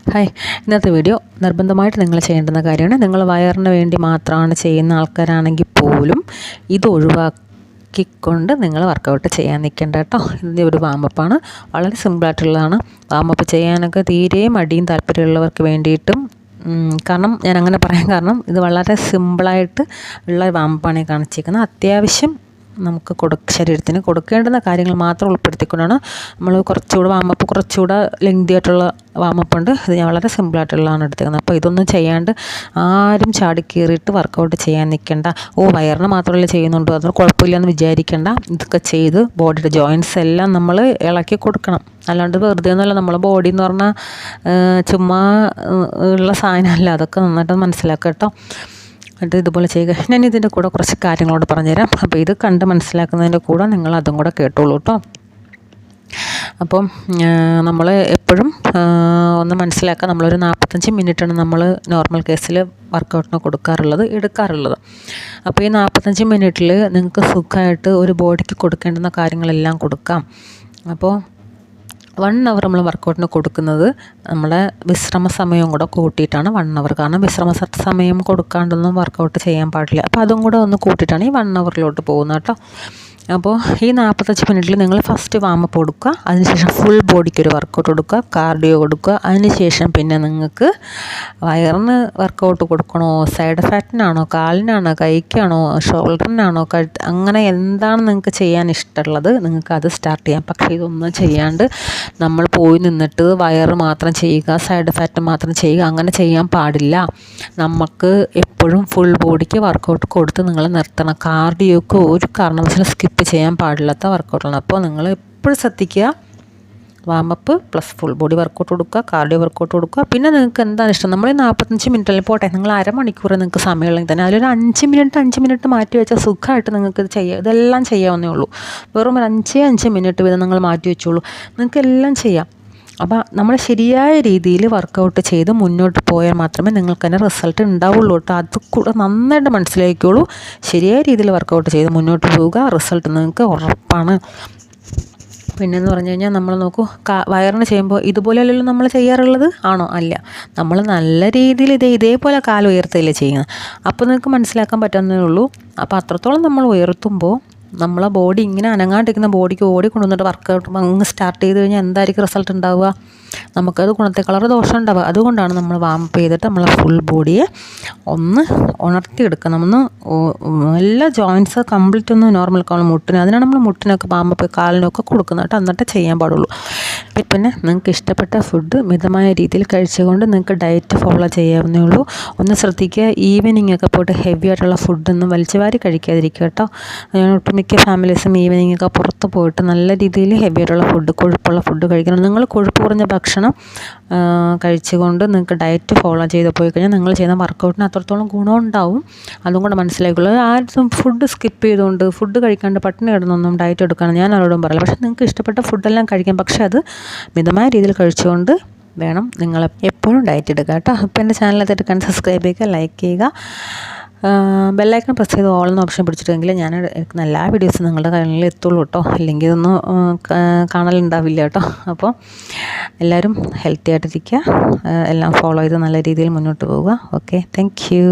Hi, ഇന്നത്തെ video നിർബന്ധമായിട്ട് നിങ്ങൾ ചെയ്യേണ്ടുന്ന കാര്യമാണ്. നിങ്ങൾ വയറിന് വേണ്ടി മാത്രമാണ് ചെയ്യുന്ന ആൾക്കാരാണെങ്കിൽ പോലും ഇത് ഒഴിവാക്കിക്കൊണ്ട് നിങ്ങൾ വർക്കൗട്ട് ചെയ്യാൻ നിൽക്കേണ്ട കേട്ടോ. ഇതിൻ്റെ ഒരു വാമപ്പാണ്, വളരെ സിമ്പിളായിട്ടുള്ളതാണ്. വാമപ്പ് ചെയ്യാനൊക്കെ തീരെ മടിയും താല്പര്യമുള്ളവർക്ക് വേണ്ടിയിട്ടും, കാരണം ഞാൻ അങ്ങനെ പറയാൻ കാരണം ഇത് വളരെ സിമ്പിളായിട്ട് ഉള്ള വാമപ്പാണ് കാണിച്ചിരിക്കുന്നത്. അത്യാവശ്യം നമുക്ക് ശരീരത്തിന് കൊടുക്കേണ്ടുന്ന കാര്യങ്ങൾ മാത്രം ഉൾപ്പെടുത്തിക്കൊണ്ടാണ് നമ്മൾ കുറച്ചുകൂടെ വാമപ്പ്, കുറച്ചുകൂടെ ലെങ്തി ആയിട്ടുള്ള വാമപ്പുണ്ട്. ഇത് ഞാൻ വളരെ സിമ്പിളായിട്ടുള്ളതാണ് എടുത്തേക്കുന്നത്. അപ്പോൾ ഇതൊന്നും ചെയ്യാണ്ട് ആരും ചാടി കയറിയിട്ട് വർക്കൗട്ട് ചെയ്യാൻ നിൽക്കേണ്ട. വയറിന് മാത്രമല്ല ചെയ്യുന്നുണ്ടോ, അത് കുഴപ്പമില്ലെന്ന് വിചാരിക്കേണ്ട. ഇതൊക്കെ ചെയ്ത് ബോഡിയുടെ ജോയിൻറ്റ്സ് എല്ലാം നമ്മൾ ഇളക്കി കൊടുക്കണം. അല്ലാണ്ട് വെറുതെ ഒന്നുമല്ല. നമ്മൾ ബോഡി എന്ന് പറഞ്ഞാൽ ചുമ്മാ ഉള്ള സാധനമല്ല. അതൊക്കെ നന്നായിട്ട് മനസ്സിലാക്കുക കേട്ടോ. എന്നിട്ട് ഇതുപോലെ ചെയ്യുക. ഞാൻ ഇതിൻ്റെ കൂടെ കുറച്ച് കാര്യങ്ങളോട് പറഞ്ഞുതരാം. അപ്പോൾ ഇത് കണ്ട് മനസ്സിലാക്കുന്നതിൻ്റെ കൂടെ നിങ്ങൾ അതും കൂടെ കേട്ടോളൂ കേട്ടോ. അപ്പം നമ്മൾ എപ്പോഴും ഒന്ന് മനസ്സിലാക്കുക, നമ്മളൊരു 45 മിനിറ്റാണ് നമ്മൾ നോർമൽ കേസിൽ വർക്കൗട്ടിന് എടുക്കാറുള്ളത്. അപ്പോൾ ഈ 45 മിനിറ്റിൽ നിങ്ങൾക്ക് സുഖമായിട്ട് ഒരു ബോഡിക്ക് കൊടുക്കേണ്ടുന്ന കാര്യങ്ങളെല്ലാം കൊടുക്കാം. അപ്പോൾ 1 അവർ നമ്മൾ വർക്കൗട്ടിന് കൊടുക്കുന്നത് നമ്മുടെ വിശ്രമ സമയവും കൂടെ കൂട്ടിയിട്ടാണ് 1 അവർ. കാരണം വിശ്രമ സമയം കൊടുക്കാണ്ടൊന്നും വർക്കൗട്ട് ചെയ്യാൻ പാടില്ല. അപ്പോൾ അതും കൂടെ ഒന്ന് കൂട്ടിയിട്ടാണ് ഈ 1 അവറിലോട്ട് പോകുന്നത് കേട്ടോ. അപ്പോൾ ഈ 45 മിനിറ്റിൽ നിങ്ങൾ ഫസ്റ്റ് വാമപ്പ് കൊടുക്കുക, അതിനുശേഷം ഫുൾ ബോഡിക്ക് ഒരു വർക്കൗട്ട് കൊടുക്കുക, കാർഡിയോ കൊടുക്കുക. അതിനുശേഷം പിന്നെ നിങ്ങൾക്ക് വയറിന് വർക്കൗട്ട് കൊടുക്കണോ, സൈഡ് ഫാറ്റിനാണോ, കാലിനാണോ, കൈക്കാണോ, ഷോൾഡറിനാണോ, അങ്ങനെ എന്താണ് നിങ്ങൾക്ക് ചെയ്യാൻ ഇഷ്ടമുള്ളത് നിങ്ങൾക്ക് അത് സ്റ്റാർട്ട് ചെയ്യാം. പക്ഷേ ഇതൊന്നും ചെയ്യാണ്ട് നമ്മൾ പോയി നിന്നിട്ട് വയറ് മാത്രം ചെയ്യുക, സൈഡ് ഫാറ്റ് മാത്രം ചെയ്യുക, അങ്ങനെ ചെയ്യാൻ പാടില്ല. നമുക്ക് എപ്പോഴും ഫുൾ ബോഡിക്ക് വർക്കൗട്ട് കൊടുത്ത് നിങ്ങൾ നിർത്തണം. കാർഡിയോക്ക് ഒരു കാരണവശാലും സ്കിപ്പ് ചെയ്യാൻ പാടില്ലാത്ത വർക്കൗട്ടാണ്. അപ്പോൾ നിങ്ങൾ എപ്പോഴും ശ്രദ്ധിക്കുക, warm up plus full body workout കൊടുക്കുക, കാർഡിയോ വർക്കൗട്ട് കൊടുക്കുക. പിന്നെ നിങ്ങൾക്ക് എന്താണ് ഇഷ്ടം, നമ്മൾ 45 മിനിറ്റിൽ പോട്ടെ, നിങ്ങൾ അരമണിക്കൂർ നിങ്ങൾക്ക് സമയമുള്ളെങ്കിൽ തന്നെ അതിലൊരു 5 മിനിറ്റ് മാറ്റി വെച്ചാൽ സുഖമായിട്ട് നിങ്ങൾക്ക് ഇത് ഇതെല്ലാം ചെയ്യാവുന്നേ ഉള്ളൂ. വെറും ഒരു 5 മിനിറ്റ് വീതം നിങ്ങൾ മാറ്റി വെച്ചോളൂ, നിങ്ങൾക്ക് എല്ലാം ചെയ്യാം. അപ്പോൾ നമ്മൾ ശരിയായ രീതിയിൽ വർക്കൗട്ട് ചെയ്ത് മുന്നോട്ട് പോയാൽ മാത്രമേ നിങ്ങൾക്ക് തന്നെ റിസൾട്ട് ഉണ്ടാവുള്ളൂ കേട്ടോ. അത് കൂടെ നന്നായിട്ട് മനസ്സിലാക്കിക്കോളൂ. ശരിയായ രീതിയിൽ വർക്കൗട്ട് ചെയ്ത് മുന്നോട്ട് പോവുക, റിസൾട്ട് നിങ്ങൾക്ക് ഉറപ്പാണ്. പിന്നെയെന്ന് പറഞ്ഞു കഴിഞ്ഞാൽ നമ്മൾ നോക്കൂ, വയറിന് ചെയ്യുമ്പോൾ ഇതുപോലെയല്ലല്ലോ നമ്മൾ ചെയ്യാറുള്ളത്, ആണോ? അല്ല. നമ്മൾ നല്ല രീതിയിൽ ഇതേപോലെ കാല് ഉയർത്തുകയല്ലേ ചെയ്യുന്നത്. അപ്പോൾ നിങ്ങൾക്ക് മനസ്സിലാക്കാൻ പറ്റുന്നേ ഉള്ളൂ. അപ്പോൾ അത്രത്തോളം നമ്മൾ ഉയർത്തുമ്പോൾ നമ്മളെ ബോഡി ഇങ്ങനെ അനങ്ങാണ്ടിരിക്കുന്ന ബോഡിക്ക് ഓടിക്കൊണ്ടുവന്നിട്ട് വർക്കൗട്ട് അങ്ങ് സ്റ്റാർട്ട് ചെയ്ത് കഴിഞ്ഞാൽ എന്തായിരിക്കും റിസൾട്ട് ഉണ്ടാവുക? നമുക്കത് ഗുണത്തെക്കാളേറെ ദോഷം ഉണ്ടാവുക. അതുകൊണ്ടാണ് നമ്മൾ വാമപ്പ് ചെയ്തിട്ട് നമ്മളെ ഫുൾ ബോഡിയെ ഒന്ന് ഉണർത്തിയെടുക്കുക. നമ്മൾ എല്ലാ ജോയിൻറ്റ്സ് കംപ്ലീറ്റ് ഒന്ന് നോർമൽ മുട്ടിന്, അതിനാണ് നമ്മൾ മുട്ടിനൊക്കെ വാമപ്പ് കാലിനൊക്കെ കൊടുക്കുന്നത് കേട്ടോ. എന്നിട്ട് ചെയ്യാൻ പാടുള്ളൂ. പിന്നെ നിങ്ങൾക്ക് ഇഷ്ടപ്പെട്ട ഫുഡ് മിതമായ രീതിയിൽ കഴിച്ചുകൊണ്ട് നിങ്ങൾക്ക് ഡയറ്റ് ഫോളോ ചെയ്യാവുന്നേ ഉള്ളൂ. ഒന്ന് ശ്രദ്ധിക്കുക, ഈവനിങ് ഒക്കെ പോയിട്ട് ഹെവി ആയിട്ടുള്ള ഫുഡൊന്നും വലിച്ചു വാരി കഴിക്കാതിരിക്കുക കേട്ടോ. ഒട്ടുമിക്ക ഫാമിലീസും ഈവനിങ് ഒക്കെ പുറത്ത് പോയിട്ട് നല്ല രീതിയിൽ ഹെവി ആയിട്ടുള്ള ഫുഡ്, കൊഴുപ്പുള്ള ഫുഡ് കഴിക്കണം. നിങ്ങൾ കൊഴുപ്പ് കുറഞ്ഞ ഭക്ഷണം കഴിച്ചുകൊണ്ട് നിങ്ങൾക്ക് ഡയറ്റ് ഫോളോ ചെയ്ത് പോയി കഴിഞ്ഞാൽ നിങ്ങൾ ചെയ്യുന്ന വർക്കൗട്ടിന് അത്രത്തോളം ഗുണമുണ്ടാവും. അതും കൂടെ മനസ്സിലാക്കുള്ളൂ. ആരും ഫുഡ് സ്കിപ്പ് ചെയ്തുകൊണ്ട് ഫുഡ് കഴിക്കാണ്ട് പട്ടിണി കിടന്നൊന്നും ഡയറ്റ് എടുക്കണം ഞാൻ ആരോടും പറയില്ല. പക്ഷേ നിങ്ങൾക്ക് ഇഷ്ടപ്പെട്ട ഫുഡെല്ലാം കഴിക്കാം. പക്ഷേ അത് മിതമായ രീതിയിൽ കഴിച്ചുകൊണ്ട് വേണം നിങ്ങൾ എപ്പോഴും ഡയറ്റ് എടുക്കുക കേട്ടോ. അപ്പോൾ എൻ്റെ ചാനലകത്ത് എടുക്കാൻ സബ്സ്ക്രൈബ് ചെയ്യുക, ലൈക്ക് ചെയ്യുക, ബെല്ലൈക്കൺ പ്രസ് ചെയ്ത് ഓൾ എന്ന ഓപ്ഷൻ പിടിച്ചിട്ടെങ്കിൽ ഞാൻ എടുക്കുന്ന എല്ലാ വീഡിയോസും നിങ്ങളുടെ കയ്യിൽ എത്തുള്ളൂ കേട്ടോ. അല്ലെങ്കിൽ ഇതൊന്നും കാണലുണ്ടാവില്ല കേട്ടോ. അപ്പോൾ എല്ലാവരും ഹെൽത്തി ആയിട്ടിരിക്കുക, എല്ലാം ഫോളോ ചെയ്ത് നല്ല രീതിയിൽ മുന്നോട്ട് പോവുക. Okay, thank you.